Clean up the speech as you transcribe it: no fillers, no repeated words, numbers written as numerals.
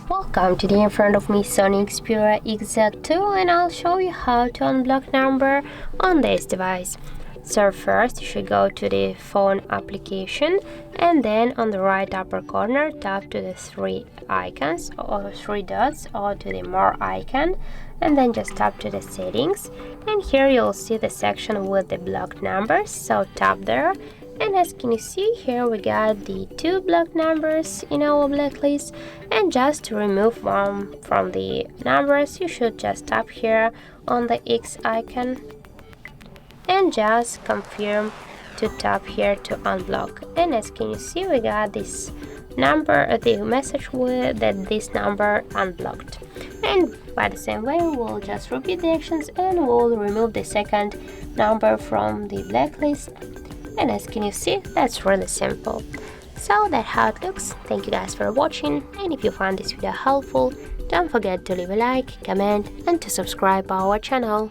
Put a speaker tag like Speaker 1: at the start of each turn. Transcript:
Speaker 1: Welcome today in front of me SONY Xperia XZ2, and I'll show you how to unblock number on this device. So first you should go to the phone application, and then on the right upper corner tap to the three icons or three dots or to the more icon, and then just tap to the settings, and here you'll see the section with the blocked numbers, so tap there. And as can you see here, we got the 2 blocked numbers in our blacklist, and just to remove one from the numbers you should just tap here on the X icon and just confirm to tap here to unblock. And as can you see, we got this number, the message with that this number unblocked. And by the same way we'll just repeat the actions and we'll remove the second number from the blacklist. And as can you see, that's really simple. So that's how it looks. Thank you guys for watching, and if you found this video helpful, don't forget to leave a like, comment and to subscribe our channel.